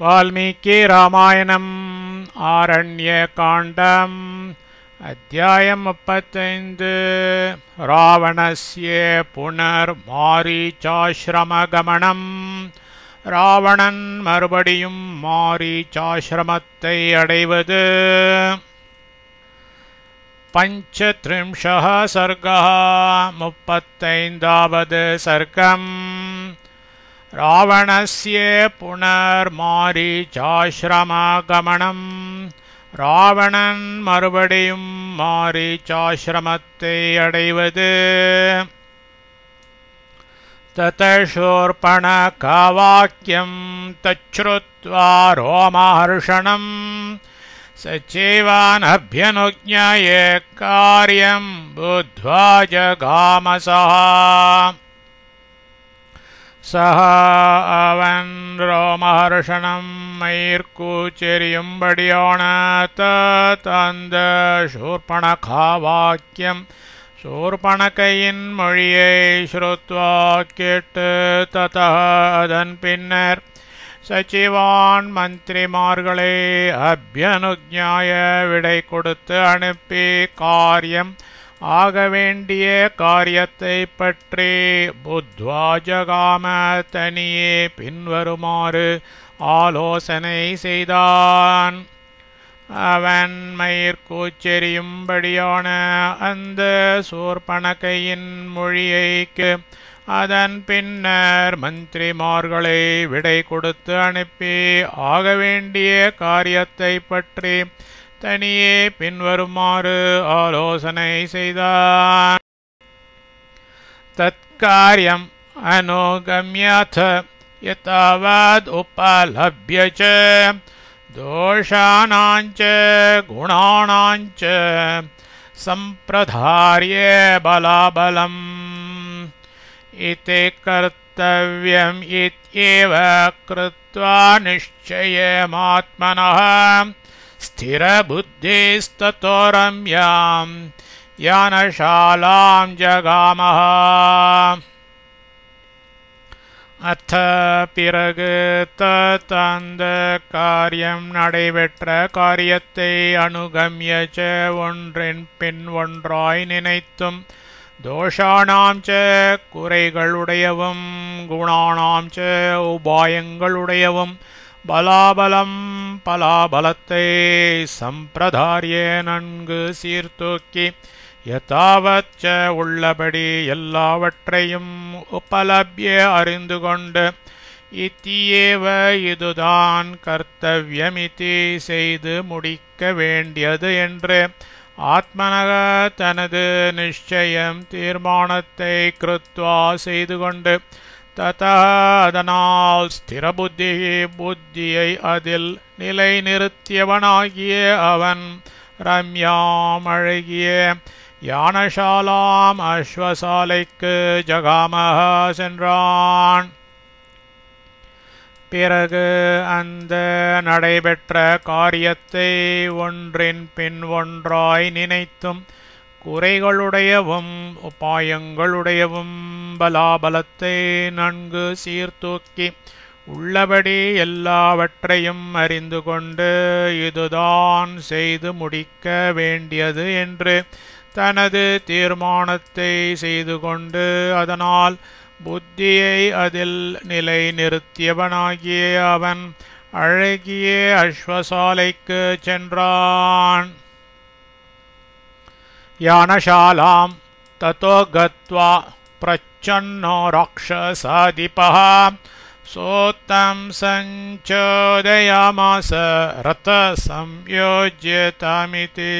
वाल्मीकि रामायणम् आरण्यकाण्डम् अध्यायम् 35 रावणस्य पुनर्मारीचाश्रमगमनम् ராவணன் மறுபடியும் மாரீச்சாசிரமத்தை அடைவது. பஞ்சத்ரிம்ஷः சர்கः 35வது சர்க்கம். ராவணஸ்ய புனர்மாரீச்சாசிரமகமனம். ராவணன் மறுபடியும் மாரீச்சாசிரமத்தை அடைவது. ततशूर्पणखावाक्यं तच्छ्रुत्वा रोमहर्षणं सचैवानभ्यनुज्ञाय कार्यं बुद्ध्वा जगामसः. सः அவன் ரோமஹர்ஷணம் மயிர்கூச்செறியும்படியான தந்த சூர்பணகாவாக்கியம் சூர்பணகையின் மொழியை ஸ்ருத்வா கேட்டு ததः அதன் பின்னர் சச்சிவான் மந்திரிமார்களை அபியனுஜ்ஞாய விடை கொடுத்து அனுப்பி காரியம் ஆக வேண்டிய காரியத்தை பற்றி புத்வா ஜகாம தனியே பின்வருமாறு ஆலோசனை செய்தான். அவன் மயிர்கூச்செறியும்படியான அந்த சூர்பணகையின் மொழியைக்கு அதன் பின்னர் மந்திரிமார்களை விடை கொடுத்து அனுப்பி ஆக வேண்டிய காரியத்தை பற்றி தனியே பின்வருமாறு ஆலோசனை செய்தான். தத்காரியம் அனுகம்யத யதாவத் உபலப்ய ச दोषाणाञ्च गुणाणाञ्च सम्प्रधार्य बलाबलम् इति कर्तव्यम् इत्येव कृत्वा निश्चयमात्मनः स्थिरबुद्धिस्ततो रम्यां यानशालां जगामः. அத்த பிறகு தந்த காரியம் நடைபெற்ற காரியத்தை அனுகம்யச்ச ஒன்றின் பின் ஒன்றாய் நினைத்தும் தோஷானாம் ச குறைகளுடையவும் குணானாம் ச உபாயங்களுடையவும் பலாபலம் பலாபலத்தை சம்பிரதாரிய நன்கு சீர்தூக்கி யதாவச்ச உள்ளபடி எல்லாவற்றையும் உபலப்ய அறிந்து கொண்டு இத்தியேவ இதுதான் கர்த்தவ்யமிதி செய்து முடிக்க வேண்டியது என்று ஆத்மனக தனது நிச்சயம் தீர்மானத்தை கிருத்வா செய்து கொண்டு ததः அதனால் ஸ்திரபுத்தி புத்தியை அதில் நிலை நிறுத்தியவனாகிய அவன் ரம்யாம் அழகிய யானசாலாம் அஸ்வசாலைக்கு ஜகாமஹ சென்றான். பிறகு அந்த நடைபெற்ற காரியத்தை ஒன்றின் பின் ஒன்றாய் நினைத்தும் குறைகளுடையவும் உபாயங்களுடையவும் பலாபலத்தை நன்கு சீர்தூக்கி உள்ளபடி எல்லாவற்றையும் அறிந்து கொண்டு இதுதான் செய்து முடிக்க வேண்டியது என்று தனது தீர்மானத்தை செய்து கொண்டு அதனால் புத்தியை அதில் நிலை நிறுத்தியவனாகிய அவன் அழகிய அஸ்வசாலைக்கு சென்றான். யானசாலாம் ததோ கத்வா பிரச்சன்னோ ராக்ஷசாதிபः சோத்தம் சஞ்சோதயாமாச ரத சம்யோஜ்யதாமிதி.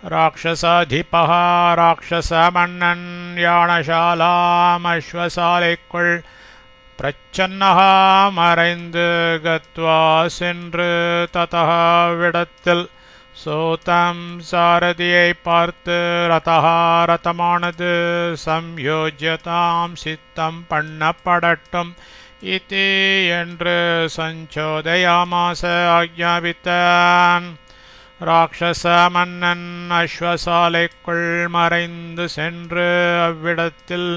ராட்சசாதிபः ராட்சசமன்னன் யானசாலாம் அஸ்வசாலைக்குள் பிரச்சன்னः மறைந்து கத்வா சென்று ததः விடத்தில் சோதம் சாரதியை பார்த்து ரதः ரதமானது சம்யோஜ்யதாம் சித்தம் பண்ணப்படட்டும் இதி என்று சஞ்சோதயாமாச ஆக்ஞாபித்தான். ராட்சச மன்னன் அஸ்வசாலைக்குள் மறைந்து சென்று அவ்விடத்தில்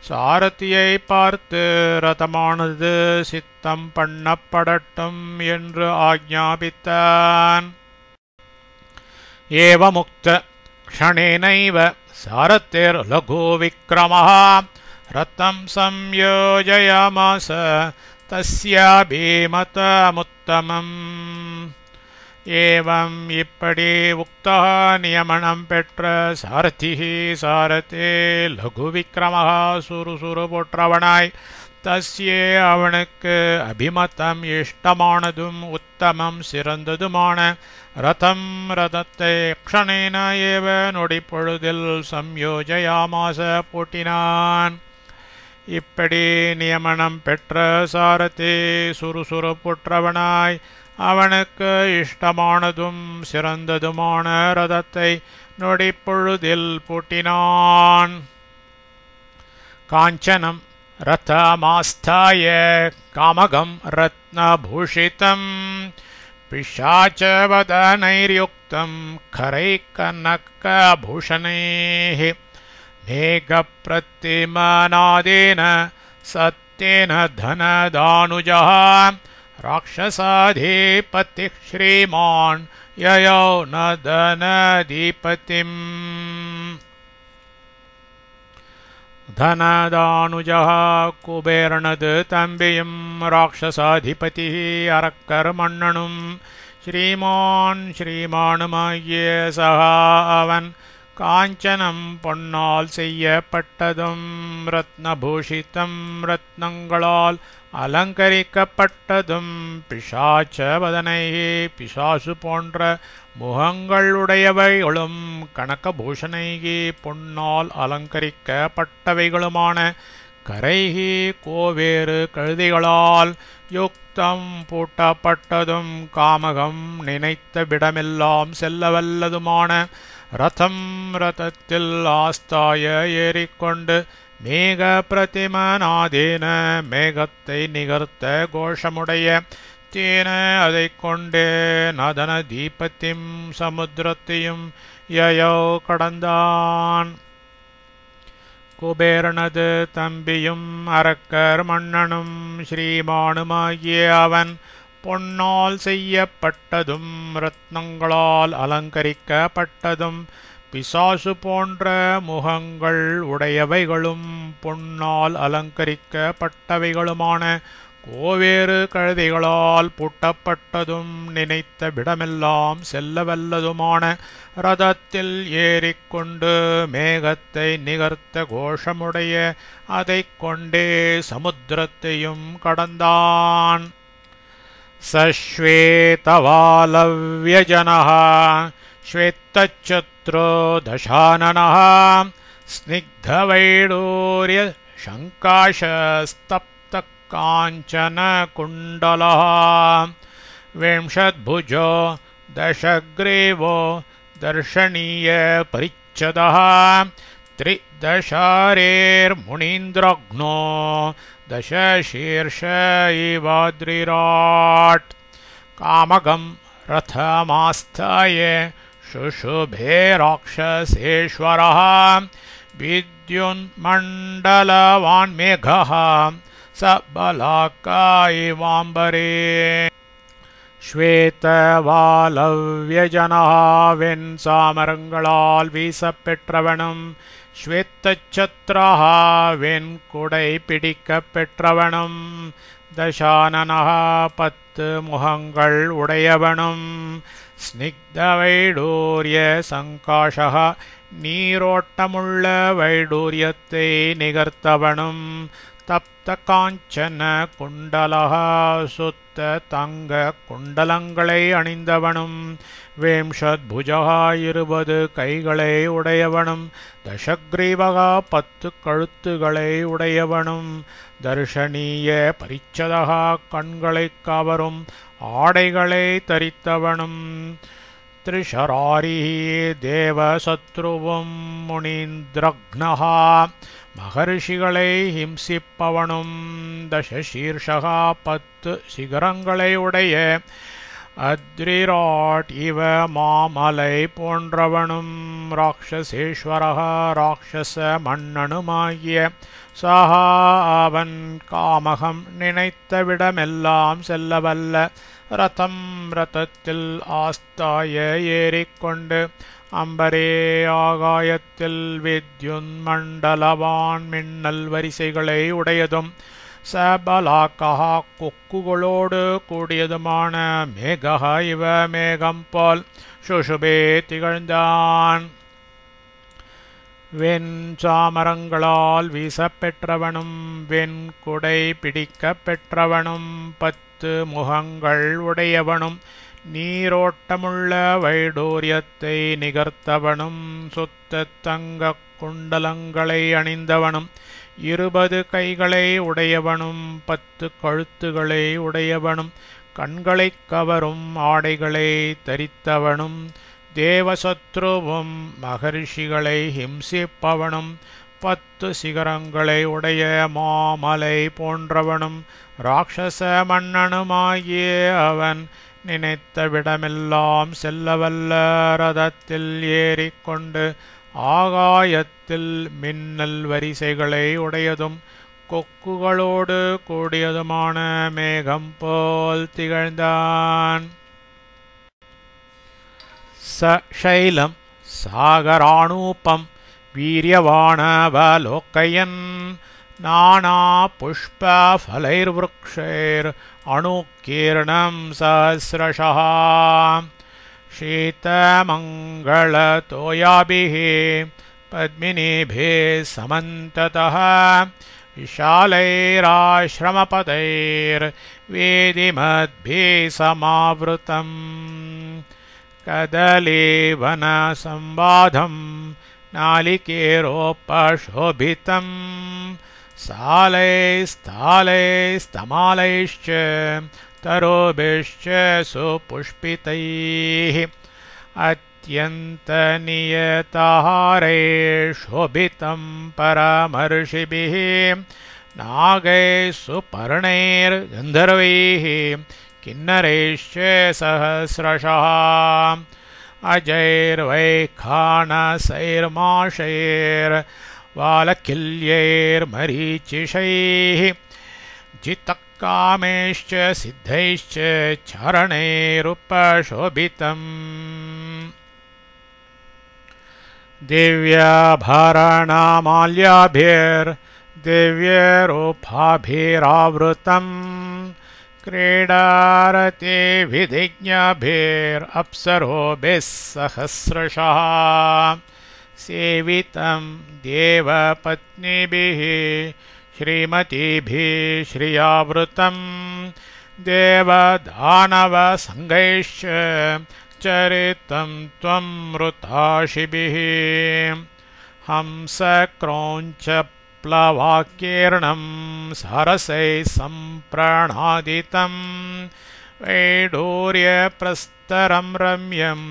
சாரதியை பார்த்து ரதமானது சித்தம் பண்ணப்படட்டும் என்று ஆக்ஞாபித்தான். ஏவமுக்த க்ஷணேனைவ சாரதேர் லகு விக்ரமः ரதம் சம்யோஜயாமாஸ தஸ்யாபீமதமுத்தமம். ஏவம் இப்படி உக்தா நியமனம் பெற்ற சாரதிஹி சாரதே லகு விக்ரமः சுறுசுறு போற்றவனாய் தஸ்யே அவனுக்கு அபிமதம் இஷ்டமானதும் உத்தமம் சிறந்ததுமான ரதம் ரதத்தை க்ஷணேன ஏவ நொடிப்பொழுதில் சம்யோஜயாமாஸ பூட்டினான். இப்படி நியமனம் பெற்ற சாரதி சுறுசுறு புற்றவனாய் அவனுக்கு இஷ்டமானதும் சிறந்ததுமான ரதத்தை நொடிப்பொழுதில் பூட்டினான். காஞ்சனம் ரதமாஸ்தாய காமகம் ரத்னபூஷிதம் பிஷாச்சவதனைர்யுக்தம் கரைக்கனக்கபூஷணைः மேகப்ரத்திமநாதேன சத்யேன தனதானுஜः ராட்சசாதிபதிः ஸ்ரீமான் யயோ ந தனதிபதிம். தனதானுஜः குபேரனது தம்பியும் ராட்சசாதிபதிः அரக்கர் மன்னனும் ஸ்ரீமானுமாகிய சகா அவன் காஞ்சனம் பொன்னால் செய்யப்பட்டதும் ரத்னபூஷிதம் ரத்னங்களால் அலங்கரிக்கப்பட்டதும் பிசாச்சவதனை பிசாசு போன்ற முகங்களுடையவைகளும் கனகபூஷணைகி பொன்னால் அலங்கரிக்கப்பட்டவைகளுமான கரைகி கோவேறு கழுதிகளால் யுக்தம் பூட்டப்பட்டதும் காமகம் நினைத்த விடமெல்லாம் செல்லவல்லதுமான ரதம் ரதத்தில் ஆஸ்தாய ஏறிக்கொண்டு மேக பிரதிமநாதேன மேகத்தை நிகர்த்த கோஷமுடைய தேன அதை கொண்டே நதன தீபத்திம் சமுத்திரத்தையும் யயோ கடந்தான். குபேரனது தம்பியும் அரக்கர் மன்னனும் ஸ்ரீமானுமாகிய அவன் பொன்னால் செய்யப்பட்டதும் ரத்னங்களால் அலங்கரிக்கப்பட்டதும் பிசாசு போன்ற முகங்கள் உடையவைகளும் பொன்னால் அலங்கரிக்கப்பட்டவைகளுமான கோவேறு கழுதைகளால் பூட்டப்பட்டதும் நினைத்த விடமெல்லாம் செல்லவல்லதுமான ரதத்தில் ஏறிக்கொண்டு மேகத்தை நிகர்த்த கோஷமுடைய அதை கொண்டே சமுத்திரத்தையும் கடந்தான். சஸ்வேதவாலவ்யஜனः ஸ்வேத்தச்சத்ரோ தசானனः ஸ்னிக்தவைடூர்ய சங்காஷஸ்தப்த காஞ்சன குண்டலः விம்ஷத்புஜோ தசக்ரீவோ தர்ஷணீய பரிச்சதः त्रिदशारेर्मुनीन्द्रघ्नो दशशीर्ष इवाद्रिराट् कामगं रथमास्थाय शुशुभे राक्षसेश्वरः विद्युन्मण्डलवान् मेघः स बलाका इवाम्बरे ஸ்வேதவாலவ்யஜனः வெண்சாமரங்களால் வீசப்பெற்றவனும் ஸ்வேத்தச்சத்ரஹ வெண்குடை பிடிக்கப் பெற்றவனும் தசானனஹ 10 முகங்கள் உடையவனும் ஸ்னிக்தவைடூர்ய சங்காஷः நீரோட்டமுள்ள வைடூரியத்தை நிகர்த்தவனும் தப்த காஞ்சன குண்டலஹ சுத்த தங்க குண்டலங்களை அணிந்தவனும் விம்ஷத்புஜः 20 கைகளை உடையவனும் தசக்ரீவக 10 கழுத்துகளை உடையவனும் தர்ஷணீய பரிச்சதः கண்களைக் கவரும் ஆடைகளை தரித்தவனும் திரிஷராரி தேவசத்ருவும் முனீந்திரக்னஹ மகர்ஷிகளை ஹிம்சிப்பவனும் தசசீர்ஷகா 10 சிகரங்களை உடைய அத்ரிராட் இவ மாமலை போன்றவனும் ராட்சசேஸ்வரக ராட்சச மன்னனுமாகிய சஹா அவன் காமகம் நினைத்தவிடமெல்லாம் செல்லவல்ல ரதம் ரதத்தில் ஆஸ்தாய ஏறிக்கொண்டு அம்பரே ஆகாயத்தில் வித்யுன்மண்டலவான் மின்னல் வரிசைகளை உடையதும் சபலாக்கஹா கொக்குகளோடு கூடியதுமான மேகா இவ மேகம் போல் சுஷுபே திகழ்ந்தான். வெண் சாமரங்களால் வீசப்பெற்றவனும் வெண்குடை பிடிக்கப் பெற்றவனும் 10 முகங்கள் உடையவனும் நீரோட்டமுள்ள வைடூரியத்தை நிகர்த்தவனும் சுத்த தங்க குண்டலங்களை அணிந்தவனும் 20 கைகளை உடையவனும் 10 கழுத்துகளை உடையவனும் கண்களைக் கவரும் ஆடைகளை தரித்தவனும் தேவசத்ருவும் மகரிஷிகளை ஹிம்சிப்பவனும் 10 சிகரங்களை உடைய மாமலை போன்றவனும் ராட்சச மன்னனுமாகிய அவன் நினைத்தவிடமெல்லாம் செல்லவல்ல ரதத்தில் ஏறிக்கொண்டு ஆகாயத்தில் மின்னல் வரிசைகளை உடையதும் கொக்குகளோடு கூடியதுமான மேகம் போல் திகழ்ந்தான். சைலம் சாகராணூபம் வீரியவாணவலோக்கயன் நானா புஷ்ப ஃபலைர்வ்ருக்ஷைர் அணுகீர்ணம் சஹஸ்ரஷः शीतमङ्गलतोयाभिः पद्मिनीभिः समन्ततः विशालैराश्रमपदैर्वेदिमद्भिः समावृतम् कदलीवनसंवादं नालिकेरोपशोभितं सालैस्तालैस्तमालैश्च तरुभिश्च सुपुष्पितैः अत्यन्तनियताहारे शोभितं परमर्षिभिः नागैः सुपर्णैर्गन्धर्वैः किन्नरैश्च सहस्रशः अजैर्वैखानसैर्माशैर्वालकिल्यैर्मरीचिषैः जितकामैश्च सिद्धैश्च चरणैरुपशोभितम् दिव्यभरणमाल्याभिर्दिव्यरूपाभिरावृतम् क्रीडारते विधिज्ञाभिरप्सरोभिः सहस्रशः सेवितं देवपत्नीभिः श्रीमतीभिः श्रियावृतं देवदानवसङ्गैश्च चरितं त्वं मृताशिभिः हंसक्रौञ्चप्लवाकीर्णं सरसैः सम्प्रणादितं वैडूर्यप्रस्तरं रम्यं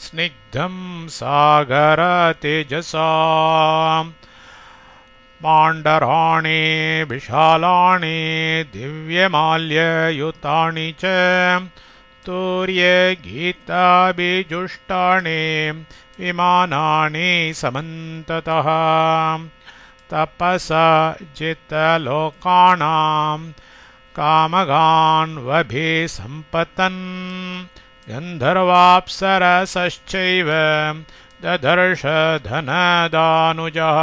स्निग्धं सागरतेजसा माण्डराणि विशालानि दिव्यमाल्ययुतानि च तूर्यगीताभिजुष्टानि विमानानि समन्ततः तपसा जितलोकानां कामगान्वभिसम्पतन् गन्धर्वाप्सरसश्चैव ददर्श धनदानुजः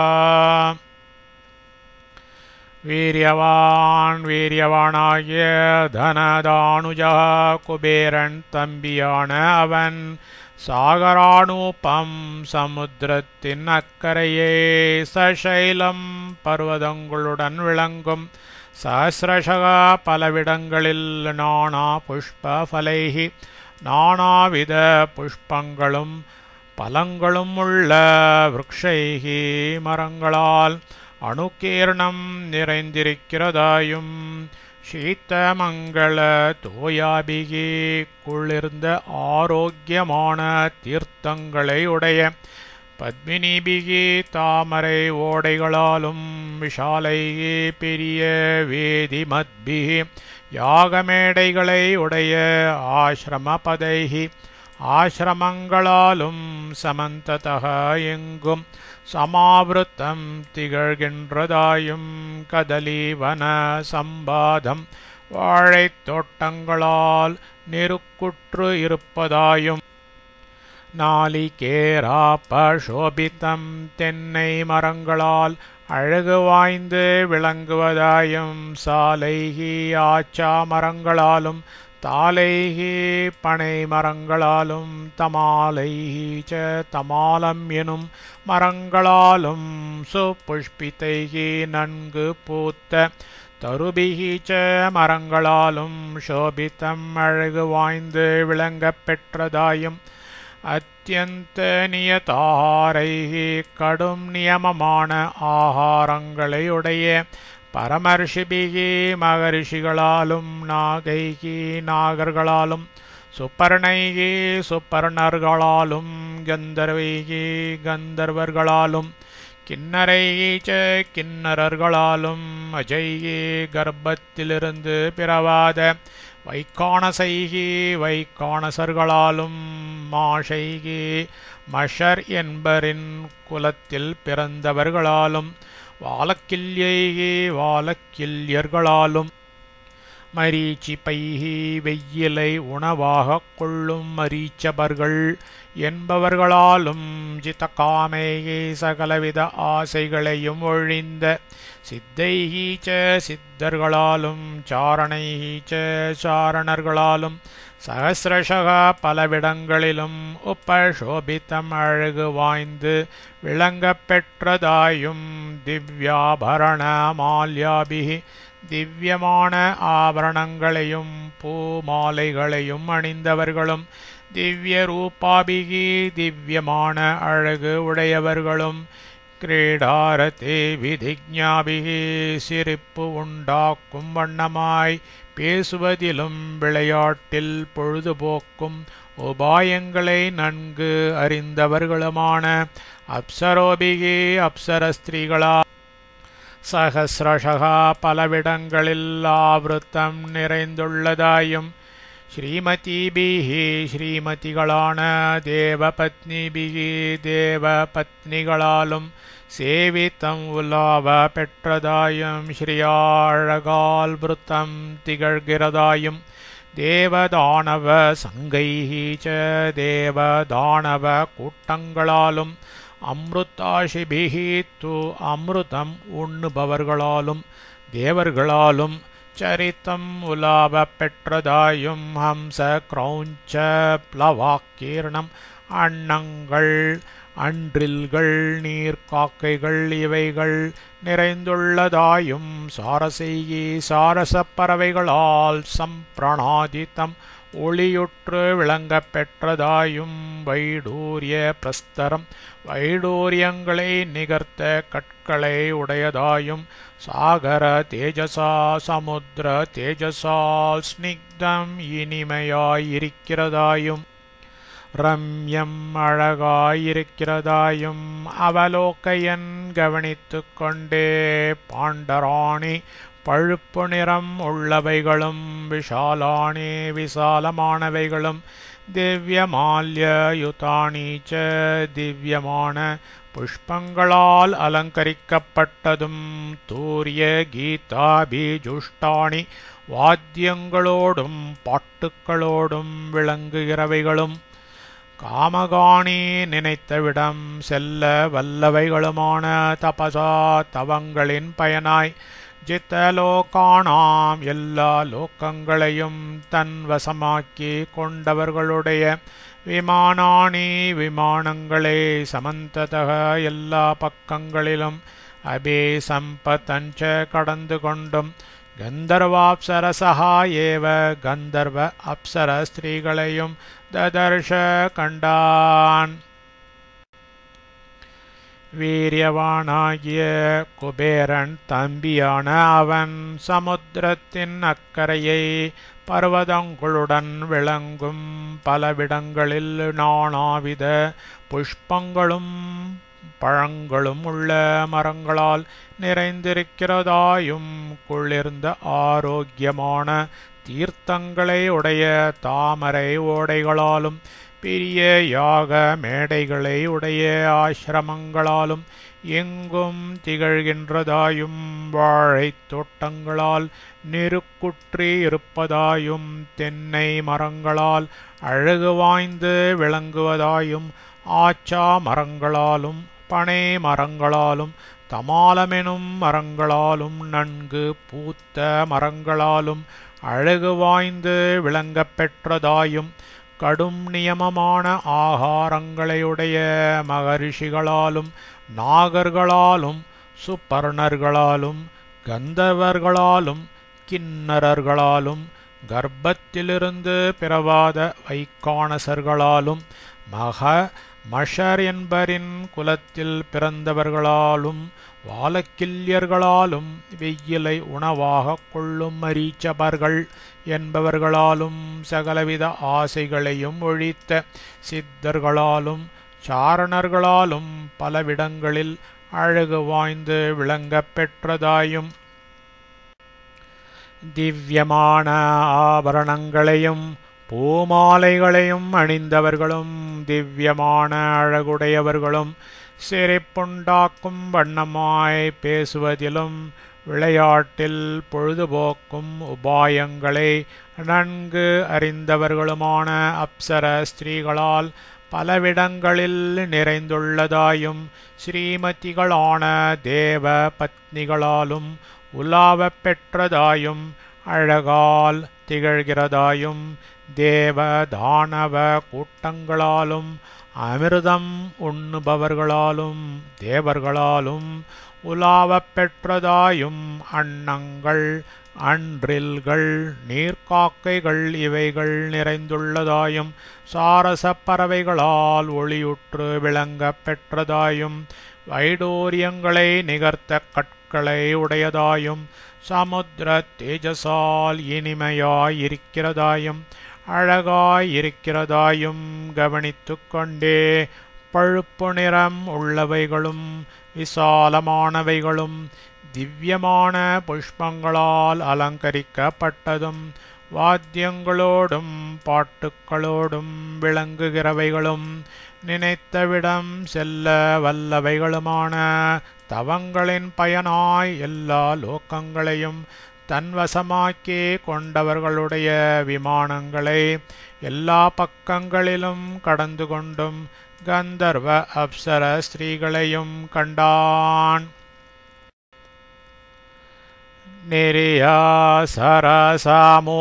வீரியவானாகிய தனதானுஜா குபேரன் தம்பியான அவன் சாகராணூபம் சமுத்திரத்தின் அக்கரையே சசைலம் பர்வதங்களுடன் விளங்கும் சஹஸ்ரஷகா பலவிடங்களில் நானா புஷ்ப ஃபலைஹி நானாவித புஷ்பங்களும் பலங்களும் உள்ள விருக்ஷைஹி மரங்களால் அணுகீர்ணம் நிறைந்திருக்கிறதாயும் சீத்தமங்கள தோயாபிகி குளிர்ந்த ஆரோக்கியமான தீர்த்தங்களை உடைய பத்மினிபிகி தாமரை ஓடைகளாலும் விஷாலைகி பெரிய வேதிமத்பிகி யாகமேடைகளை உடைய ஆசிரமபதைஹி ஆசிரமங்களாலும் சமந்ததக எங்கும் சமாவிருத்தம் திகழ்கின்றதாயும் கதலீவன சம்பாதம் வாழைத் தோட்டங்களால் நெருக்குற்று இருப்பதாயும் நாளிகேராபசோபிதம் தென்னை மரங்களால் அழகு வாய்ந்து விளங்குவதாயும் சாலைகி ஆச்சா மரங்களாலும் தாலைகி பனை மரங்களாலும் தமாலைகி ச தமாலம் எனும் மரங்களாலும் சுபுஷ்பிதைகி நன்கு பூத்த தருபிகி ச மரங்களாலும் சோபித்தம் அழகு வாய்ந்து விளங்கப் பெற்றதாயும் அத்தியந்த நியதாரைகி கடும் நியமமான ஆகாரங்களை உடைய பரமர்ஷிபிகி மகரிஷிகளாலும் நாகைகி நாகர்களாலும் சுப்பர்ணைகி சுப்பர்ணர்களாலும் கந்தர்வைகி கந்தர்வர்களாலும் கிண்ணரைகி ச கிண்ணரர்களாலும் அஜைகி கர்ப்பத்திலிருந்து பிறவாத வைக்காணசைகி வைக்காணசர்களாலும் மாஷைகி மஷர் என்பரின் குலத்தில் பிறந்தவர்களாலும் வாலக்கில்யைகி வாலக்கில்யர்களாலும் மரீச்சிபைகி வெயிலை உணவாகக் கொள்ளும் மரீச்சபர்கள் என்பவர்களாலும் ஜிதகாமைகி சகலவித ஆசைகளையும் ஒழிந்த சித்தைகி ச சித்தர்களாலும் சாரணைகி ச சாரணர்களாலும் சகசிரஷக பலவிடங்களிலும் உபசோபித்தம் அழகு வாய்ந்து விளங்கப் பெற்றதாயும் திவ்யாபரண மால்யாபிகி திவ்யமான ஆபரணங்களையும் பூமாலைகளையும் அணிந்தவர்களும் திவ்ய ரூபாபிகி திவ்யமான அழகு உடையவர்களும் கிரீடாரதே விதிஜ்ஞாபிகி சிரிப்பு உண்டாக்கும் வண்ணமாய் பேசுவதிலும் விளையாட்டில் பொழுதுபோக்கும் உபாயங்களை நன்கு அறிந்தவர்களுமான அப்சரோபிகி அப்சர ஸ்திரீகளா சகசிரஷகா பலவிடங்களில் ஆவிருத்தம் நிறைந்துள்ளதாயும் ஸ்ரீமதிபிகி ஸ்ரீமதிகளான தேவபத்னிபிகி தேவபத்னிகளாலும் சேவித்தம் உலாவ பெற்றதாயும் ஸ்ரீயாழகால் விருத்தம் திகழ்கிறதாயும் தேவதானவ சங்கைஹி ச தேவதானவ கூட்டங்களாலும் அம்ருத்தாஷிபிகி து அமிர்தம் உண்ணுபவர்களாலும் தேவர்களாலும் சரித்தம் உலாவ பெற்றதாயும் ஹம்ச கிரௌஞ்ச பிளவாக்கீர்ணம் அன்னங்கள் அன்றில்கள் நீர்க்காக்கைகள் இவைகள் நிறைந்துள்ளதாயும் சாரசெய்கி சாரசப் பறவைகளால் சம்பிரணாதித்தம் ஒளியுற்று விளங்கப் பெற்றதாயும் வைடூரிய பிரஸ்தரம் வைடூரியங்களை நிகர்த்த கற்களை உடையதாயும் சாகர தேஜசா சமுத்திர தேஜசால் ஸ்னிக்தம் இனிமையாயிருக்கிறதாயும் ரம்யம் அழகாயிருக்கிறதாயும் அவலோகையன் கவனித்து கொண்டே பாண்டராணி பழுப்பு நிறம் உள்ளவைகளும் விஷாலானி விசாலமானவைகளும் திவ்யமால்யயுதானி ச திவ்யமான புஷ்பங்களால் அலங்கரிக்கப்பட்டதும் தூரிய கீதாபிஜுஷ்டானி வாத்தியங்களோடும் பாட்டுக்களோடும் விளங்குகிறவைகளும் காமகாணி நினைத்தவிடம் செல்ல வல்லவைகளுமான தபசா தவங்களின் பயனாய் ஜித்தலோகானாம் எல்லா லோகங்களையும் தன் வசமாக்கி கொண்டவர்களுடைய விமானானி விமானங்களே சமந்ததக எல்லா பக்கங்களிலும் அபேசம்பதஞ்ச கடந்து கொண்டும் கந்தர்வாப்சரசா ஏவ கந்தர்வ அப்சர ஸ்திரீகளையும் ததர்ஷ கண்டான். வீரியவானாகிய குபேரன் தம்பியான அவன் சமுத்திரத்தின் அக்கரையை பர்வதங்களுடன் விளங்கும் பலவிடங்களில் நானாவித புஷ்பங்களும் பழங்களும் உள்ள மரங்களால் நிறைந்திருக்கிறதாயும் குளிர்ந்த ஆரோக்கியமான தீர்த்தங்களை உடைய தாமரை ஓடைகளாலும் பெரிய யாக மேடைகளை உடைய ஆசிரமங்களாலும் எங்கும் திகழ்கின்றதாயும் வாழைத் தோட்டங்களால் நெருக்குற்றி இருப்பதாயும் தென்னை மரங்களால் அழகு வாய்ந்து விளங்குவதாயும் ஆச்சா மரங்களாலும் பனை மரங்களாலும் தமாலமெனும் மரங்களாலும் நன்கு பூத்த மரங்களாலும் அழகு வாய்ந்து விளங்கப் பெற்றதாயும் கடும் நியமமான ஆகாரங்களையுடைய மகரிஷிகளாலும் நாகர்களாலும் சுப்பர்ணர்களாலும் கந்தர்வர்களாலும் கிண்ணரர்களாலும் கர்ப்பத்திலிருந்து பிறவாத வைக்கானசர்களாலும் மஷர் என்பரின் குலத்தில் பிறந்தவர்களாலும் வாலக்கில்யர்களாலும் வெயிலை உணவாக கொள்ளும் மரீச்சபர்கள் என்பவர்களாலும் சகலவித ஆசைகளையும் ஒழித்த சித்தர்களாலும் சாரணர்களாலும் பலவிடங்களில் அழகு வாய்ந்து விளங்கப் பெற்றதாயும் திவ்யமான ஆபரணங்களையும் பூமாலைகளையும் அணிந்தவர்களும் திவ்யமான அழகுடையவர்களும் சிரிப்புண்டாக்கும் வண்ணமாய் பேசுவதிலும் விளையாட்டில் பொழுதுபோக்கும் உபாயங்களை நன்கு அறிந்தவர்களுமான அப்சர ஸ்திரீகளால் பலவிடங்களில் நிறைந்துள்ளதாயும் ஸ்ரீமதிகளான தேவ பத்னிகளாலும் உலாவப் பெற்றதாயும் அழகால் திகழ்கிறதாயும் தேவ தானவ கூட்டங்களாலும் அமிர்தம் உண்ணுபவர்களாலும் தேவர்களாலும் உலாவப் பெற்றதாயும் அன்னங்கள் அன்றில்கள் நீர்க்காக்கைகள் இவைகள் நிறைந்துள்ளதாயும் சாரசப் பறவைகளால் ஒளியுற்று விளங்கப் பெற்றதாயும் வைடூரியங்களை நிகர்த்த கற்களை உடையதாயும் சமுத்திர தேஜசால் இனிமையாயிருக்கிறதாயும் அழகாயிருக்கிறதாயும் கவனித்து கொண்டே பழுப்பு நிறம் உள்ளவைகளும் விசாலமானவைகளும் திவ்யமான புஷ்பங்களால் அலங்கரிக்கப்பட்டதும் வாத்தியங்களோடும் பாட்டுக்களோடும் விளங்குகிறவைகளும் நினைத்தவிடம் செல்ல வல்லவைகளுமான தவங்களின் பயனாய் எல்லா லோகங்களையும் தன்வசமாக்கி கொண்டவர்களுடைய விமானங்களை எல்லா பக்கங்களிலும் கடந்து கொண்டும் கந்தர்வ அப்சர ஸ்திரீகளையும் கண்டான். நிரியா சரசமூலானாம்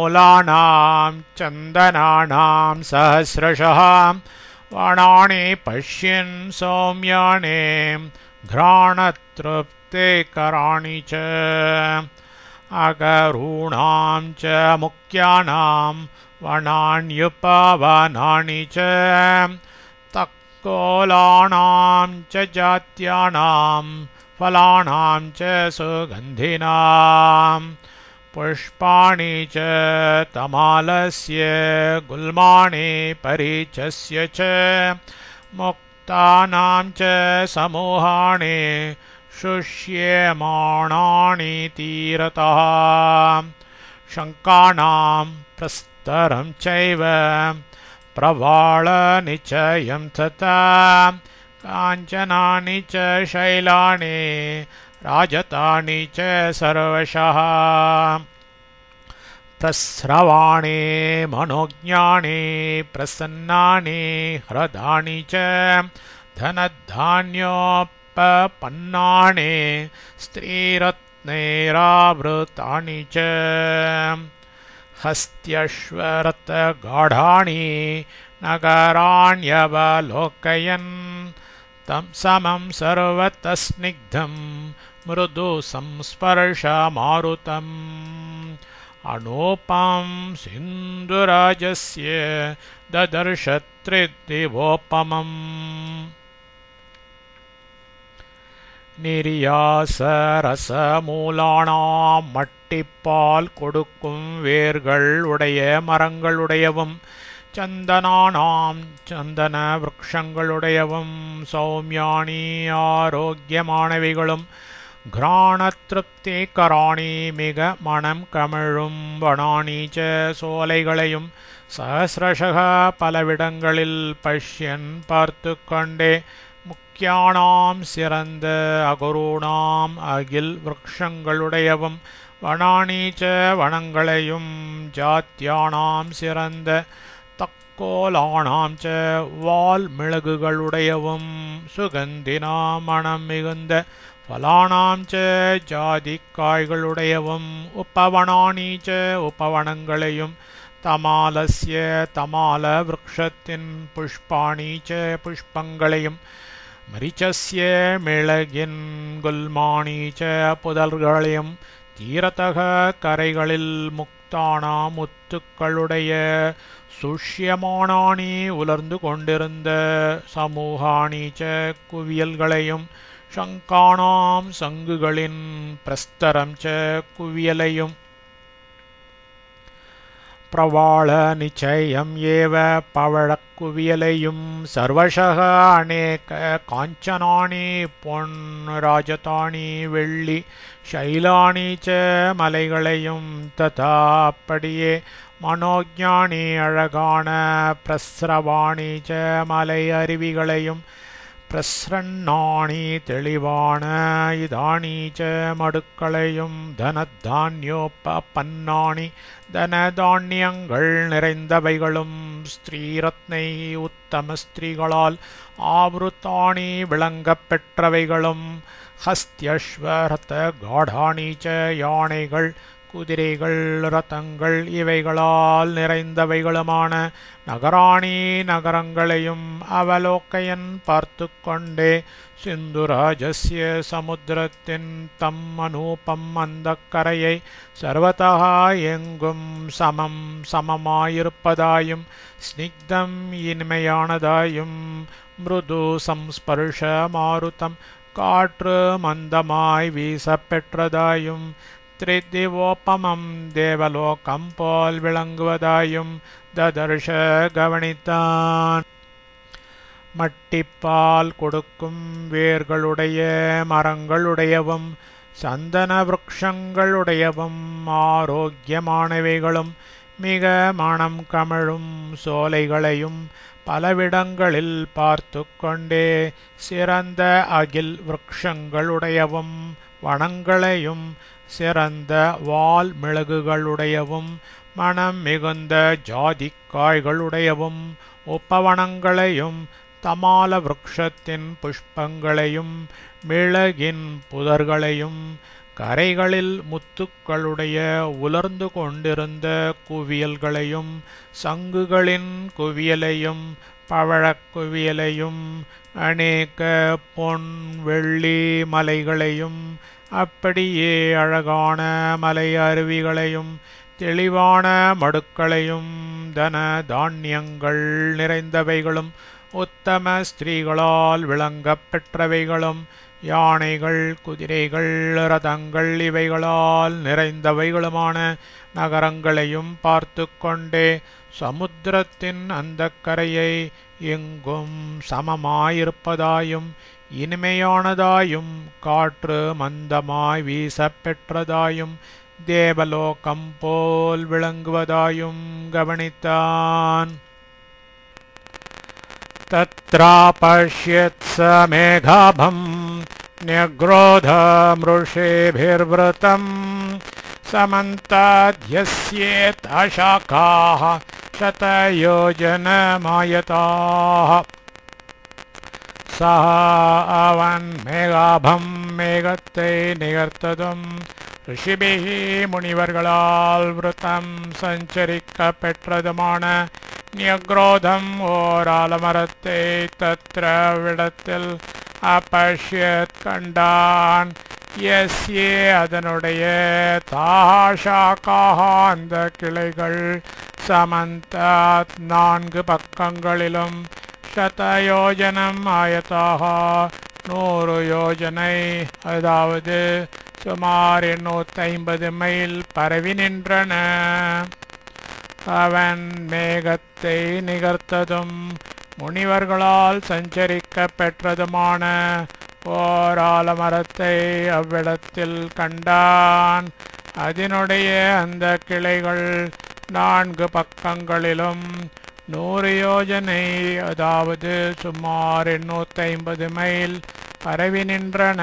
சந்தனானாம் சஹஸ்ரஷாம் வனானி பஷ்யன் சௌம்யானே घ्राणतृप्ते कराणि च अगरूणां च मुख्यानां वनान्युपवनानि च तक्कोलानां च जात्यानां फलानां च सुगन्धिनां पुष्पाणि च तमालस्य गुल्मानि परिचस्य च मुक्तानां च समूहानि शुष्यमाणानि तीरतः शङ्कानां प्रस्तरं चैव प्रवालनिचयं तथा काञ्चनानि च शैलानि राजतानि च सर्वशः प्रस्रवाणि मनोज्ञानि प्रसन्नानि हृदानि च धनधान्योपपन्नानि स्त्रीरत्नैरावृतानि च हस्त्यश्वरथगाढानि नगराण्यवलोकयन् तं समं सर्वतः स्निग्धं मृदु संस्पर्शमारुतम् अनूपं सिन्धुराजस्य ददर्श त्रिदिवोपमम् நிரியாசரசமூலானாம் மட்டிப்பால் கொடுக்கும் வேர்கள் உடைய மரங்களுடையவும் சந்தனானாம் சந்தன விருக்ஷங்களுடையவும் சௌமியானி ஆரோக்கியமானவைகளும் கிராணத்ருப்திகராணி மிக மனம் கமிழும் வனானீச்ச சோலைகளையும் சஹஸ்ரஷக பலவிடங்களில் பஷ்யன் பார்த்து கொண்டே முக்கியானாம் சிறந்த அகுருணாம் அகில் விருக்ஷங்களுடையவும் வனானீச்ச வனங்களையும் ஜாத்தியானாம் சிறந்த தக்கோலானாம் ச வால் மிளகுகளுடையவும் சுகந்தினா மணம் மிகுந்த பலானாம் ச ஜாதி காய்களுடையவும் உபவனானீச்ச உபவனங்களையும் தமாலஸ்ய தமால விருக்ஷத்தின் புஷ்பாணீச்ச புஷ்பங்களையும் மரிச்சஸ்ய மிளகின் குல்மாணீச்ச புதல்களையும் தீரத்தக கரைகளில் முக்தானா முத்துக்களுடைய சுஷ்யமானானி உலர்ந்து கொண்டிருந்த சமூகானீச்ச குவியல்களையும் சங்கானாம் சங்குகளின் பிரஸ்தரம் ச குவியலையும் பிரவாள நிச்சயம் ஏவ பவழக்குவியலையும் சர்வசக அநேக காஞ்சனானி பொன் ராஜதானி வெள்ளி சைலானி ச மலைகளையும் ததா அப்படியே மனோஜானி அழகான பிரஸ்ரவாணி ச மலை அருவிகளையும் பிரஸ்ரன்னாணி தெளிவான இதானீச்ச மடுக்களையும் தனதான்யோபன்னாணி தனதானியங்கள் நிறைந்தவைகளும் ஸ்ரீரத்னை உத்தம ஸ்திரீகளால் ஆவருத்தாணி விளங்கப் பெற்றவைகளும் ஹஸ்தியஸ்வரத காடானீச்ச யானைகள் குதிரைகள் ரதங்கள் இவைகளால் நிறைந்தவைகளுமான நகராணி நகரங்களையும் அவலோக்கையன் பார்த்து கொண்டே சிந்துராஜஸ்ய சமுத்திரத்தின் தம் அனூபம் அந்த கரையை சர்வதா எங்கும் சமமாயிருப்பதாயும் ஸ்னிக்தம் இனிமையானதாயும் மிருது சம்ஸ்பர்ஷ மாருதம் காற்று மந்தமாய் வீசப்பெற்றதாயும் திரிதிவோபமம் தேவலோகம் போல் விளங்குவதாயும் ததர்ஷ கவனித்தான். மட்டிப்பால் கொடுக்கும் வேர்களுடைய மரங்களுடையவும் சந்தன விருக்ஷங்களுடையவும் ஆரோக்கியமானவைகளும் மிக மணம் கமழும் சோலைகளையும் பலவிடங்களில் பார்த்து கொண்டே சிறந்த அகில் விருக்ஷங்களுடையவும் வனங்களையும் சிறந்த வால் மிளகுகளுடையவும் மணம் மிகுந்த ஜாதிக்காய்களுடையவும் உப்பவனங்களையும் தமால விருக்ஷத்தின் புஷ்பங்களையும் மிளகின் புதர்களையும் கரைகளில் முத்துக்களுடைய உலர்ந்து கொண்டிருந்த குவியல்களையும் சங்குகளின் குவியலையும் பவழக்குவியலையும் அநேக பொன் வெள்ளி மலைகளையும் அப்படியே அழகான மலை அருவிகளையும் தெளிவான மடுக்களையும் தன தானியங்கள் நிறைந்தவைகளும் உத்தம ஸ்திரீகளால் விளங்கப் பெற்றவைகளும் யானைகள் குதிரைகள் ரதங்கள் இவைகளால் நிறைந்தவைகளுமான நகரங்களையும் பார்த்து கொண்டே சமுத்திரத்தின் அந்த கரையை எங்கும் சமமாயிருப்பதாயும் இனிமையானதாயும் காற்று மந்தமாய் வீசப்பெற்றதாயும் தேவலோகம் போல் விளங்குவதாயும் கவனித்தான். தத்ராபஷ்யத் ச மேகாபம் न्यग्रोधमृषेभिर्वृतं समन्ताद्यस्येताशाखाः शतयोजनमायताः सः அவன்மேகாபம் மேகத்தை நிகர்த்ததும் ऋषिभिः முனிவர்களால் விருத்தம் சஞ்சரிக்க பெற்றதுமான நியக்ரோதம் ஓர் ஆலமரத்தை தத்ர விடத்தில் अपश्यत् கண்டான் யஸ்யே அதனுடைய தாஷாக்காக அந்த கிளைகள் சமந்தாத் நான்கு பக்கங்களிலும் சதயோஜனம் ஆயத்தாக 100 யோஜனை அதாவது சுமார் 850 மைல் பரவி நின்றன. அவன் மேகத்தை நிகர்த்ததும் முனிவர்களால் சஞ்சரிக்க பெற்றதுமான ஓர் ஆலமரத்தை அவ்விடத்தில் கண்டான். அதனுடைய அந்த கிளைகள் 4 பக்கங்களிலும் 100 யோஜனை, அதாவது சுமார் 850 மைல் பரவி நின்றன.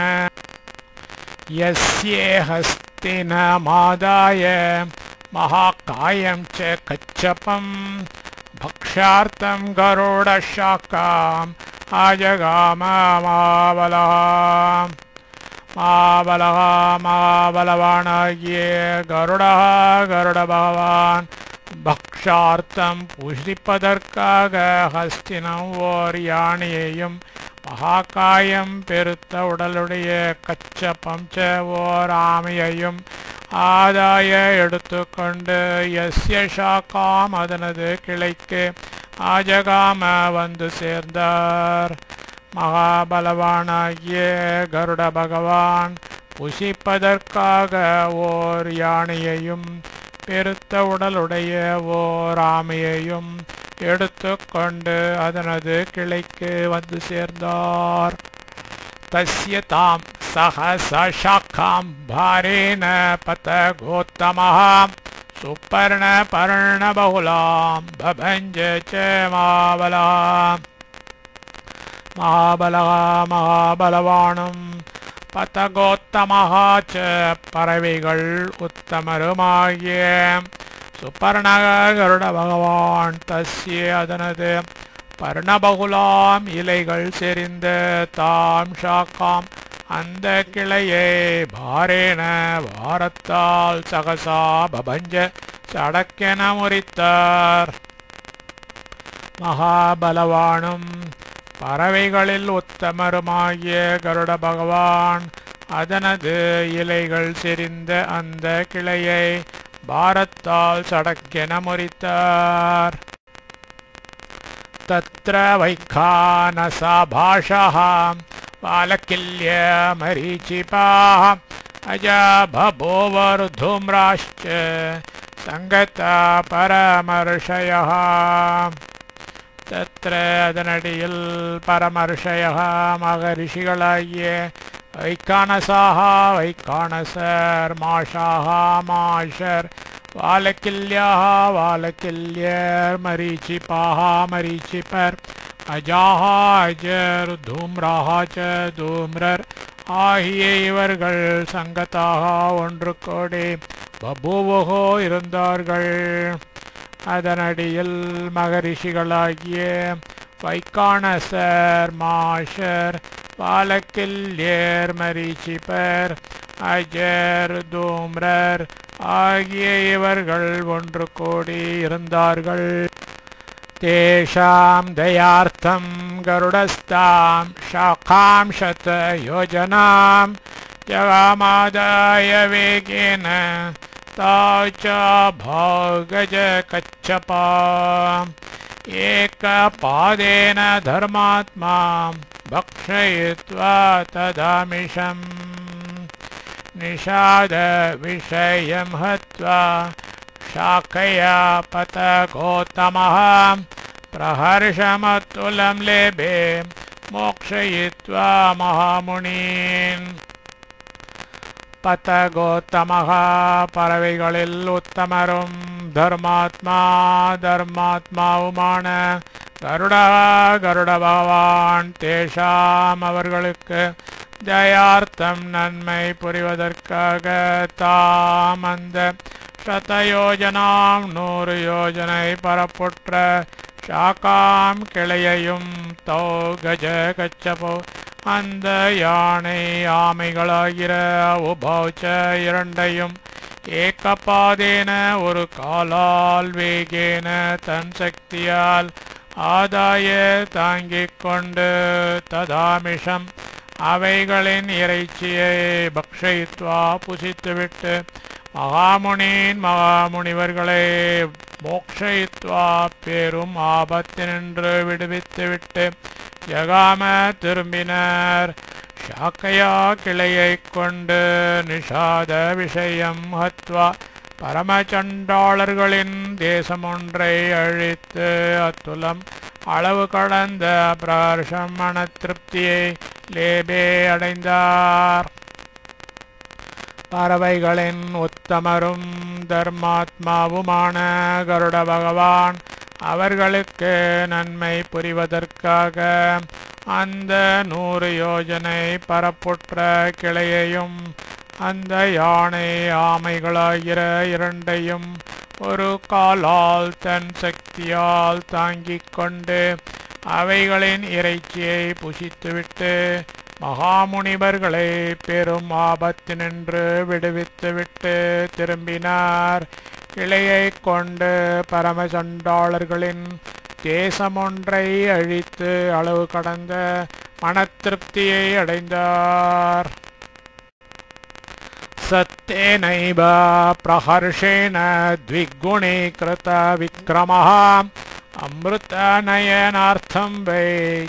யஸ்யே ஹஸ்தினமாதாய மகாகாயம் ச கச்சபம் பக்ஷார்த்தம் கருடசாக்காம் ஆஜகாம மாபலவானாகிய கருட பகவான் பக்ஷார்த்தம் புஷிப்பதற்காக ஹஸ்தினம் ஓர் யானையையும் மகாகாயம் பெருத்த உடலுடைய கச்சபம் ஓர் ஆமையையும் ஆதாய எடுத்துக்கொண்டு யஸ்ய சாக்காம் அதனது கிளைக்கு ஆஜகாம வந்து சேர்ந்தார். மகாபலவானாகிய கருட பகவான் புசிப்பதற்காக ஓர் யானையையும் பெருத்த உடலுடைய ஓர் ஆமையையும் எடுத்துக்கொண்டு அதனது கிளைக்கு வந்து சேர்ந்தார். தஸ்ய தாம் சஹசாக்காம் பாரேன பதகோத்தமஹ சுப்பர்ண பர்ண பகுலாம் பபஞ்ச ச மகாபலவானும் பதகோத்தமஹா ச பறவைகள் உத்தமருமாகிய சுப்பர்ணக கருட பகவான் தஸ்ய அதனது பர்ணபகுலாம் இலைகள் செறிந்த தாம் ஷாக்காம் அந்த கிளையை பாரேன வாரத்தால் சகசா பபஞ்ச சடக்கென முறித்தார். மகாபலவானும் பறவைகளில் உத்தமருமாகிய கருட பகவான் அதனது இலைகள் செறிந்த அந்த கிளையை பாரத்தால் சடக்கென முறித்தார். தத்ர வைக்கானசா பாஷः வாலக்கில்ய மரீச்சிபாः அஜபபோவருதும்ராஷ்ச சங்கத பரமர்ஷயः. தத்ர அதனடியில் பரமர்ஷயः மகரிஷிகளாகிய வைக்கானசாः வைக்கானசர் மாஷாः மாஷர் வாலக்கில்யாः வாலக்கில்யர் மரீச்சிபாः மரீச்சிபர் அஜாः அஜர் தூம்ராः ச தூம்ரர் ஆகிய இவர்கள் சங்கத்தாக ஒன்று கோடி பபூவகோ இருந்தார்கள். அதனடியில் மகரிஷிகளாகிய வைக்கானசர் மாஷர் வாலக்கில்யர் மரீச்சிபர் அஜர் தூம்ரர் ஆகிய இவர்கள் ஒன்று கோடி இருந்தார்கள். தேஷாம் தயார்த்தம் கருடஸ்தாம் ஷாக்காம் சத யோஜனாம் ஜகாமாதாய வேகேன தாச்ச பாகஜ கச்சபாம் ஏகபாதேன தர்மாத்மா பக்ஷயித்வா ததாமிஷம் நிஷாத விஷயம் ஹத்வா शाखया पतगोत्तमः प्रहर्षमतुलं लेभे मोक्षयित्वा महामुनीन्. பதகோத்தமஹ பறவைகளில் உத்தமரும் தர்மாத்மாவுமான கருட பகவான் தேஷாம் அவர்களுக்கு ஜயார்த்தம் நன்மை புரிவதற்காக தாம் அந்த சதயோஜனாம் 100 யோஜனை பரப்புற்ற ஷாக்காம் கிளையையும் தௌ கஜ கச்சபோ அந்த யானை ஆமைகளாகிற உபௌச்ச இரண்டையும் ஏகபாதேன ஒரு காலால் வேகேன தன் சக்தியால் ஆதாய தாங்கிக் கொண்டு ததாமிஷம் அவைகளின் இறைச்சியை பக்ஷயித்வா புசித்துவிட்டு மகாமுனிவர்களை மோக்ஷயித்வா பேரும் ஆபத்தினின்று விடுவித்துவிட்டு ஜகாம திரும்பினர். ஷாக்கையா கிளையை கொண்டு நிஷாத விஷயம் ஹத்வா பரமச்சண்டாளர்களின் தேசமொன்றை அழித்து அத்துலம் அளவு கடந்த பிரகர்ஷம் மன திருப்தியை லேபே அடைந்தார். பறவைகளின் உத்தமரும் தர்மாத்மாவுமான கருட பகவான் அவர்களுக்கு நன்மை புரிவதற்காக அந்த 100 யோஜனை பரப்புற்ற கிளையையும் அந்த யானை ஆமைகளாகிற இரண்டையும் ஒரு காலால் தன் சக்தியால் தாங்கிக் கொண்டு அவைகளின் இறைச்சியை புசித்துவிட்டு மகாமுனிவர்களை பெரும் ஆபத்தினின்று விடுவித்துவிட்டு திரும்பினார். கிளையை கொண்டு பரமசண்டாளர்களின் தேசமொன்றை அழித்து அளவு கடந்த மனத்திருப்தியை அடைந்தார். சத்தேனைவ பிரஹர்ஷேன த்விகுணீகிருத விக்ரமः அமிர்தநயனார்த்தம் வை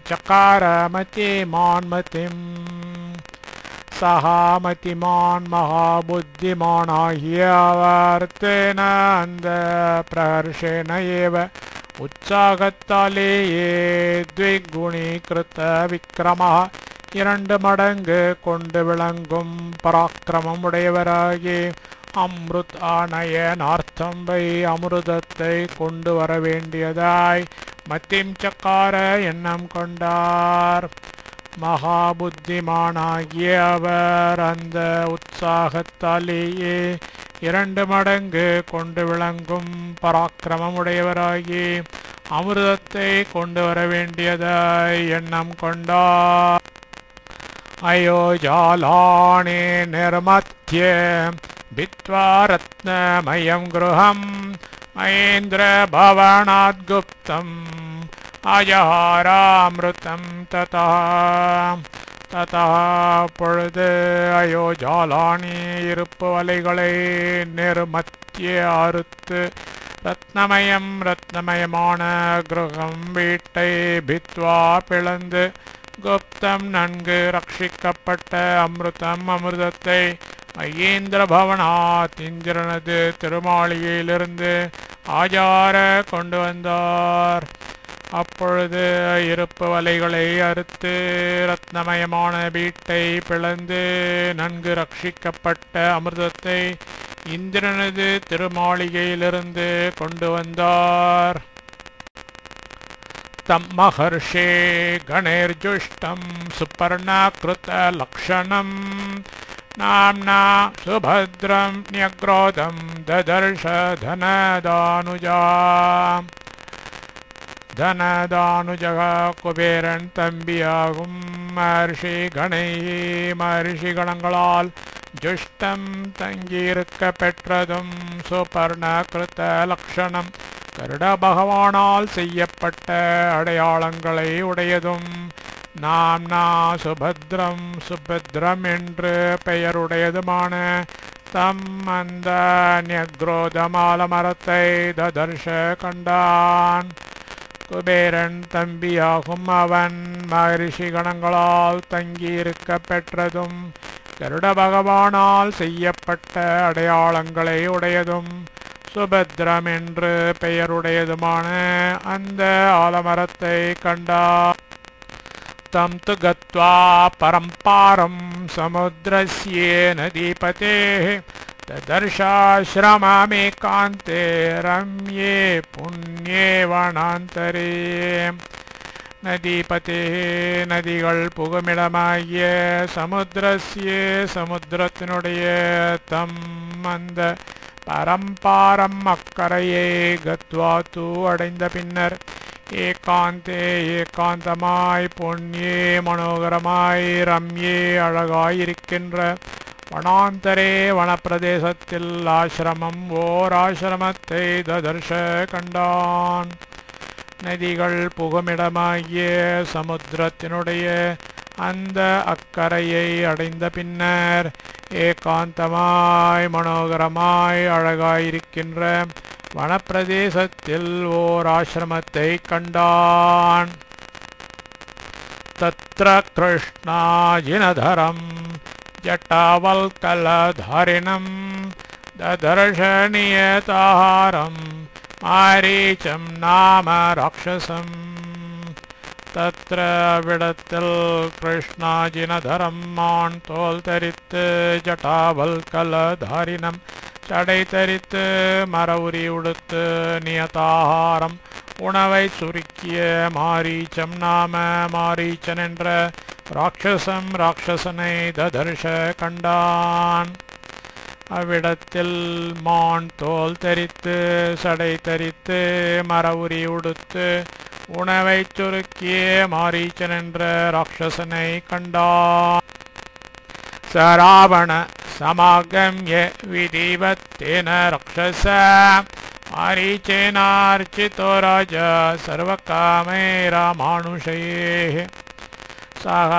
சக்கார மதிமான்மதிம். சஹா மதிமான் மகாபுத்திமானாகிய அவர்த்தேன அந்த பிரஹர்ஷேன ஏவ உற்சாகத்தாலேயே த்விகுணீகிருத விக்ரமः 2 மடங்கு கொண்டு விளங்கும் பராக்கிரமம் உடையவராகி அமிர்தநயனார்த்தம் வை அமிர்தத்தை கொண்டு வர வேண்டியதாய் மத்திம் சக்கார எண்ணம் கொண்டார். மகாபுத்திமானாகிய அவர் அந்த உற்சாகத்தாலேயே 2 மடங்கு கொண்டு விளங்கும் பராக்கிரமம் உடையவராகி அமிர்தத்தை கொண்டு வர வேண்டியதாய் எண்ணம் கொண்டார். அயோஜாலானே நிர்மத்ய பித்வா ரத்னமயம் கிருஹம் மகேந்திர பவனாத் குப்தம் அஜஹாராமிருதம் ததா. பொழுது அயோஜாலானி இருப்பு வலைகளை நிர்மத்திய அறுத்து ரத்னமயமான கிரகம் வீட்டை பித்வா பிளந்து குப்தம் நன்கு ரட்சிக்கப்பட்ட அமிர்தத்தை மகேந்திர பவனாத் இந்திரனது திருமாளிகையிலிருந்து ஆஜார கொண்டு வந்தார். அப்பொழுது இருப்பு வலைகளை அறுத்து ரத்னமயமான வீட்டை பிளந்து நன்கு ரட்சிக்கப்பட்ட அமிர்தத்தை இந்திரனது திருமாளிகையிலிருந்து கொண்டு வந்தார். தம் மகர்ஷே கணேர்ஜுஷ்டம் சுபர்ணாக்ருத லக்ஷணம் நாம்னா சுபத்ரம் ன்யக்ரோதம் ததர்ஷ தனதானுஜக குபேரன் தம்பியாகும் மகர்ஷி கணங்களால் ஜுஷ்டம் தங்கியிருக்க பெற்றதும் சுபர்ணாக்ருத லக்ஷணம் கருட பகவானால் செய்யப்பட்ட அடையாளங்களை உடையதும் நாம்னா சுபத்ரம் என்று பெயருடையதுமான தம் அந்த ன்யக்ரோதமால மரத்தை ததர்ஷ கண்டான். குபேரன் தம்பியாகும் அவன் மகரிஷி கணங்களால் தங்கியிருக்க பெற்றதும் கருட பகவானால் செய்யப்பட்ட அடையாளங்களை உடையதும் சுபத்ரம் என்று பெயருடையதுமான அந்த ஆலமரத்தை கண்டார். தம் து கத்வா பரம்பாரம் சமுத்ரஸ்யே நதீபதேஹ ததர்ஷாஸ்ரமமேகாந்தே ரம்யே புண்ணியே வனாந்தரே. நதீபதே நதிகள் புகுமிடமாகிய சமுத்திரத்தினுடைய தம் அந்த பரம்பாரம் அக்கரையே கத்வா தூ அடைந்த பின்னர் ஏகாந்தமாய் பொன்யே மனோகரமாய் ரம்யே அழகாயிருக்கின்ற வனாந்தரே வனப்பிரதேசத்தில் ஆசிரமம் ஓர் ஆசிரமத்தை ததர்ஷ கண்டான். நதிகள் புகுமிடமாகிய சமுத்திரத்தினுடைய அந்த அக்கரையை அடைந்த பின்னர் ஏகாந்தமாய் மனோகரமாய் அழகாயிருக்கின்ற வனப்பிரதேசத்தில் ஓர் ஆசிரமத்தை கண்டான். தத்ர கிருஷ்ணாஜினதரம் ஜட்டாவல்கலதாரிணம் ददर्शनियताहारं मारीचं नाम राक्षसम् तत्र விடத்தில் கிருஷ்ணாஜினதரம் மான் தோல் தரித்து ஜட்டாவல்கலதாரினம் சடை தரித்து மரவுரி உடுத்து நியதாகாரம் உணவை சுருக்கிய மாரீச்சம் நாம மாரீச்சன் என்ற ராட்சசனை ததர்ஷ கண்டான். அவ்விடத்தில் மான் தோல் தரித்து சடை தரித்து மரவுரி உடுத்து உணவை சுருக்கிய மாரீச்சன் என்ற ராட்சசனை கண்டான். சராவண சமாகம்ய விதிவத்தேன ராட்சச மாரீச்சேனார்ச்சிதோ ராஜா சர்வகாமே ராமானுஷைः சக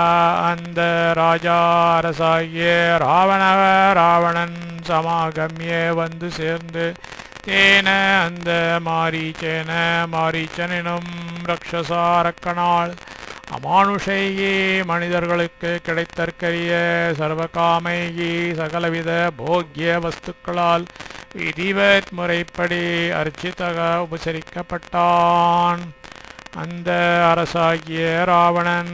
அந்த ராஜாரசாகிய ராவணன் சமாகம்ய வந்து சேர்ந்து தேன அந்த மாரீச்சனும் ரக்ஷசாரக்கனால் அமானுஷையே மனிதர்களுக்கு கிடைத்தற்கரிய சர்வகாமையே சகலவித போக்கிய வஸ்துக்களால் விதிவத் முறைப்படி அர்ச்சிதக உபசரிக்கப்பட்டான். அந்த அரசாகிய ராவணன்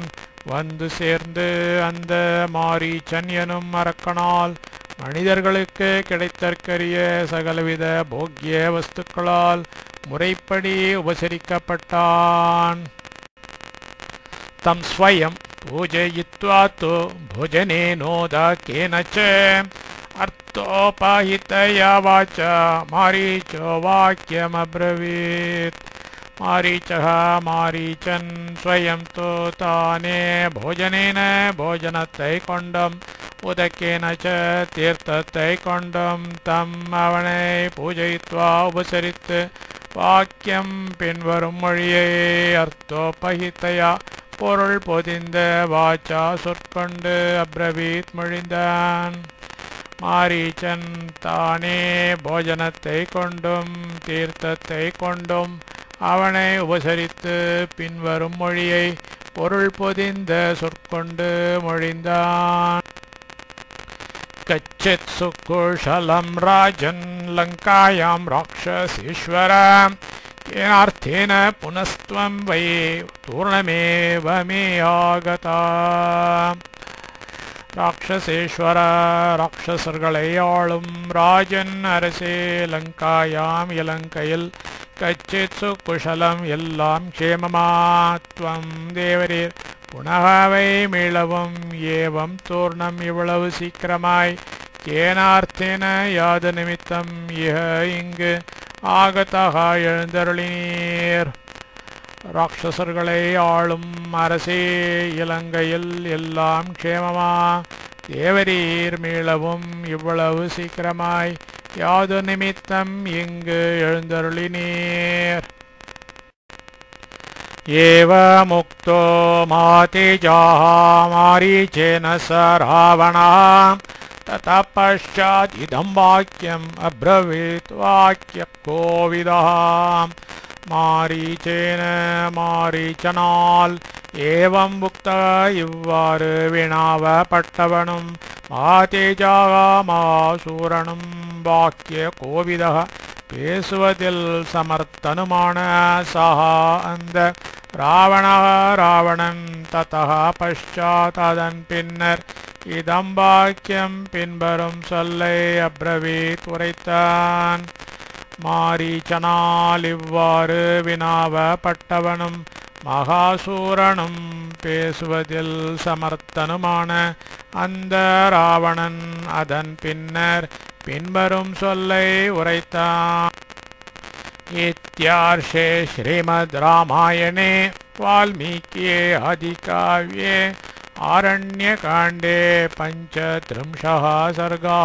வந்து சேர்ந்து அந்த மாரீச்சன் எனும் அரக்கனால் மனிதர்களுக்கு கிடைத்தற்கரிய சகலவித போக்கிய வஸ்துக்களால் முறைப்படி உபசரிக்கப்பட்டான். தம் ஸ்வயம் பூஜயித்வா தோ போஜனேனோதகேன ச அர்த்தோபஹிதயா வாச்சா மாரீச்சோ வாக்கியமப்ரவீத். மாரீச்சன் ஸ்வயம் தோ தானே போஜனேன போஜனத்தை கொண்டும் உதக்கேன ச தீர்த்தத்தை கொண்டும் தம் அவனை பூஜயித்வா உபசரித்து வாக்கியம் பின்வரும் மொழியை அர்த்தோபஹிதயா பொருள் பொதிந்த வாச்சா சொற்கொண்டு அப்ரவீத் மொழிந்தான். மாரீச்சன் தானே போஜனத்தை கொண்டும் தீர்த்தத்தை கொண்டும் அவனை உபசரித்து பின்வரும் மொழியை பொருள் பொதிந்த சொற்கொண்டு மொழிந்தான். கச்சித் சுகுஷலம் ராஜன் லங்காயாம் ராட்சசீஸ்வரம் ஏனார்த்தேன புனஸ்த்வம் வை தூர்ணமேவ மே ஆகதா. ராட்சசேஸ்வர ராட்சசர்களை ஆளும் ராஜன் அரசே லங்காயாம் இலங்கையில் கச்சித் சுகுஷலம் எல்லாம் க்ஷேமமாத்வம் தேவரீர் புனகவை மீளவும் ஏவம் தூர்ணம் இவ்வளவு சீக்கிரமாய் கேனார்த்தேன யாது நிமித்தம் இஹ இங்கு ஆகதக எழுந்தருளினீர். ராட்சசர்களை ஆளும் அரசே இலங்கையில் எல்லாம் க்ஷேமமா தேவரீர் மீளவும் இவ்வளவு சீக்கிரமாய் யாது நிமித்தம் இங்கு எழுந்தருளினீர். ஏவ முக்தோ மாதேஜாஹ மாரீச்சேன ச ராவணா ததः பஷ்சாத் இதம் வாக்கியம் அப்ரவீத் வாக்கிய கோவிதः. மாரீச்சேன மாரீச்சனால் ஏவம் முக்த இவ்வாறு வினாவப்பட்டவனும் மாதேஜாக மாசூரனும் வாக்கிய கோவிதः பேசுவதில் சமர்த்தனுமான சஹா அந்த ராவணன் ததः பஷ்சாத் அதன் பின்னர் இதம் வாக்கியம் பின்வரும் சொல்லை அப்ரவீத் உரைத்தான். மாரீச்சனால் இவ்வாறு வினாவப்பட்டவனும் மகாசூரனும் பேசுவதில் சமர்த்தனுமான அந்த ராவணன் அதன் பின்னர் பின்வரும் சொல்லை உரைத்தான். இத்யார்ஷே ஸ்ரீமத் ராமாயணே வால்மீகியே ஆதிகாவ்யே ஆரண்யகாண்டே பஞ்சத்ரிம்ஷः सर्गा.